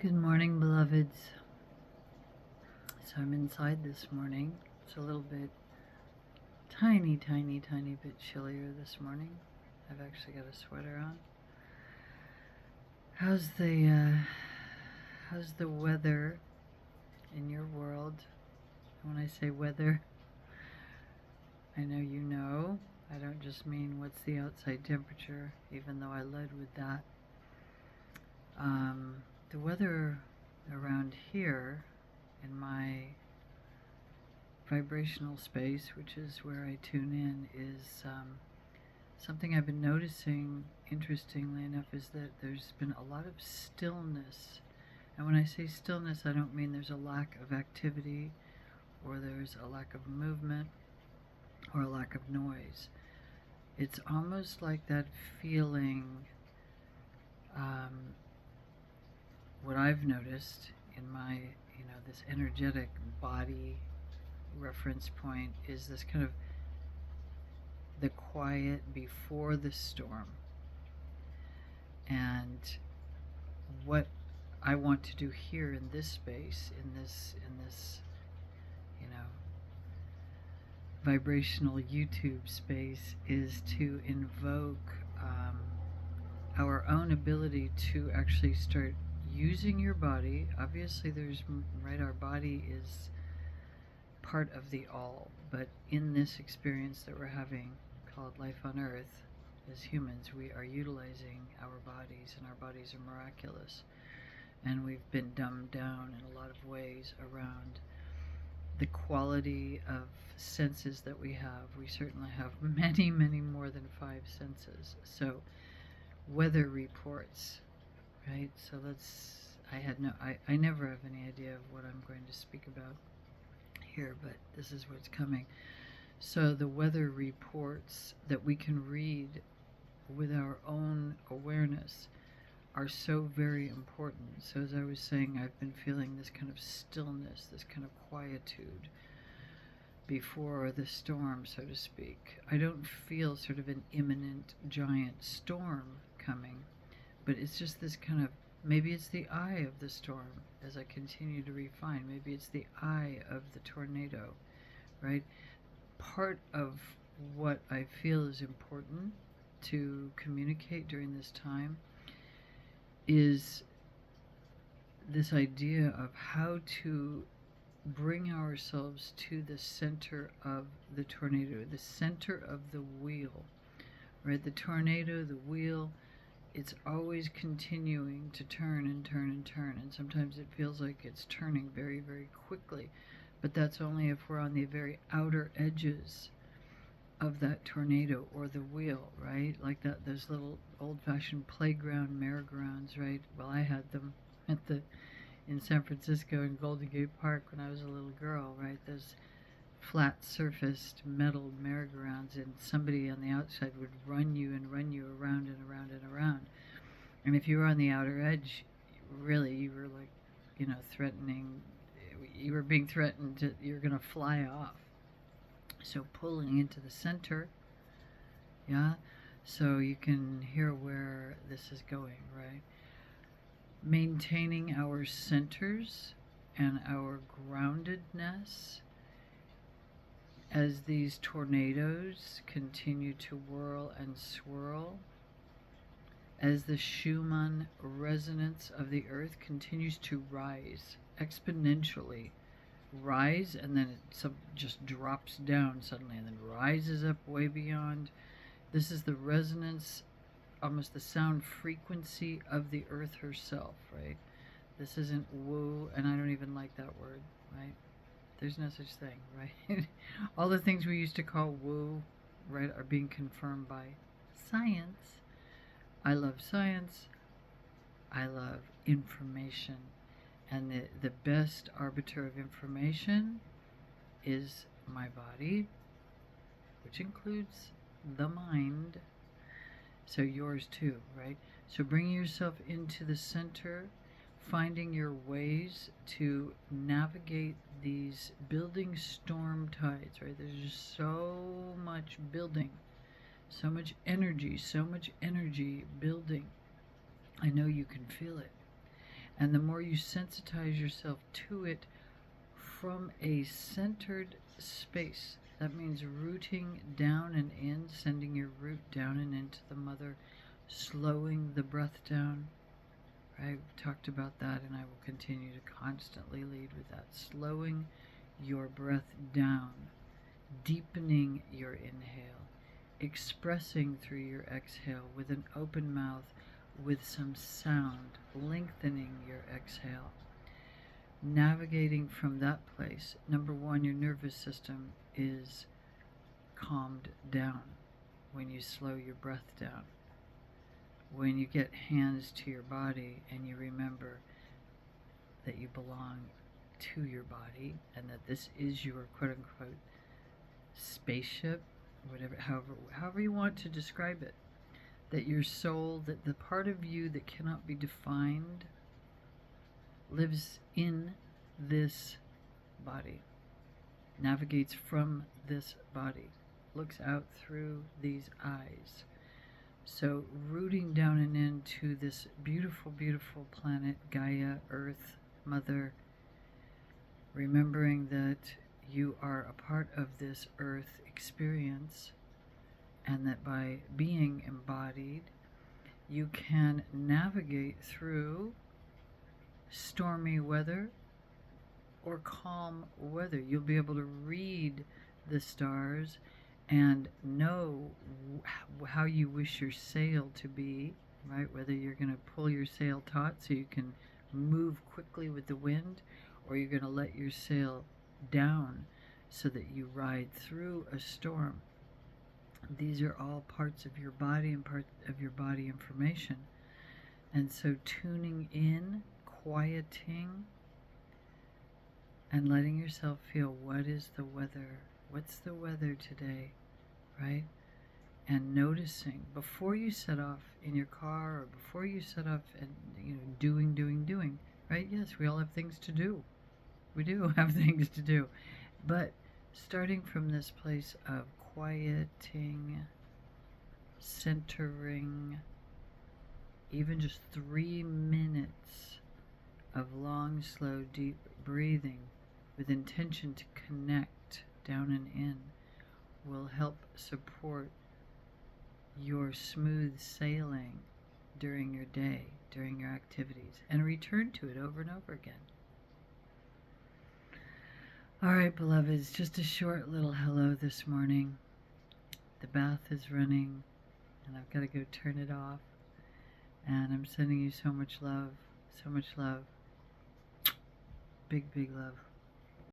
Good morning, beloveds. So I'm inside this morning. It's a little bit tiny bit chillier this morning. I've actually got a sweater on. How's the weather in your world? And when I say weather, I know you know. I don't just mean what's the outside temperature, even though I led with that. The weather around here in my vibrational space, which is where I tune in, is something I've been noticing, interestingly enough, is that there's been a lot of stillness. And when I say stillness, I don't mean there's a lack of activity or there's a lack of movement or a lack of noise. It's almost like that feeling, what I've noticed in my, this energetic body reference point is this kind of the quiet before the storm. And what I want to do here in this space, in this vibrational YouTube space, is to invoke our own ability to actually start using your body. Obviously, our body is part of the all, but in this experience that we're having called life on earth, as humans, we are utilizing our bodies, and our bodies are miraculous. And we've been dumbed down in a lot of ways around the quality of senses that we have. We certainly have many more than 5 senses. So, weather reports, right? So I never have any idea of what I'm going to speak about here, but this is what's coming. So the weather reports that we can read with our own awareness are so very important. So as I was saying, I've been feeling this kind of stillness, this kind of quietude before the storm, so to speak. I don't feel sort of an imminent giant storm coming, but it's just this kind of, maybe it's the eye of the storm as I continue to refine. Maybe it's the eye of the tornado, right? Part of what I feel is important to communicate during this time is this idea of how to bring ourselves to the center of the tornado, the center of the wheel, right? The tornado, the wheel, it's always continuing to turn and turn and turn, and sometimes it feels like it's turning very quickly, but that's only if we're on the very outer edges of that tornado or the wheel, right? Like those little old-fashioned playground merry-go-rounds, right? Well, I had them in San Francisco in Golden Gate Park when I was a little girl, right? Those flat-surfaced metal merry-go-rounds, and somebody on the outside would run you around and around and around. And if you were on the outer edge, really, you were like, you were being threatened you're going to fly off. So pulling into the center, yeah, so you can hear where this is going, right? Maintaining our centers and our groundedness as these tornadoes continue to whirl and swirl, as the Schumann resonance of the earth continues to rise exponentially, and then it just drops down suddenly and then rises up way beyond. This is the resonance, almost the sound frequency of the earth herself, right? This isn't woo, and I don't even like that word, right? There's no such thing, right? All the things we used to call woo, right, are being confirmed by science. I love science. I love information. And the best arbiter of information is my body, which includes the mind. So yours too, right? So bringing yourself into the center, finding your ways to navigate these building storm tides, right? There's just so much building, so much energy building. I know you can feel it. And the more you sensitize yourself to it from a centered space, that means rooting down and in, sending your root down and into the mother, slowing the breath down. I've talked about that, and I will continue to constantly lead with that. Slowing your breath down, deepening your inhale, expressing through your exhale with an open mouth, with some sound, lengthening your exhale. Navigating from that place, number one, your nervous system is calmed down when you slow your breath down. When you get hands to your body and you remember that you belong to your body and that this is your quote-unquote spaceship, whatever, however you want to describe it, that your soul, that the part of you that cannot be defined lives in this body, navigates from this body, looks out through these eyes. So rooting down and into this beautiful, beautiful planet, Gaia, Earth, Mother, remembering that you are a part of this Earth experience, and that by being embodied, you can navigate through stormy weather or calm weather. You'll be able to read the stars and know how you wish your sail to be, right? Whether you're going to pull your sail taut so you can move quickly with the wind, or you're going to let your sail down so that you ride through a storm. These are all parts of your body and part of your body information. And so tuning in, quieting, and letting yourself feel, what is the weather? What's the weather today, right? And noticing before you set off in your car, or before you set off and doing, right? Yes, we all have things to do. We do have things to do. But starting from this place of quieting, centering, even just 3 minutes of long, slow, deep breathing with intention to connect down and in will help support your smooth sailing during your day, during your activities, and return to it over and over again. All right, beloveds, just a short little hello this morning. The bath is running, and I've got to go turn it off. And I'm sending you so much love, so much love. Big, big love.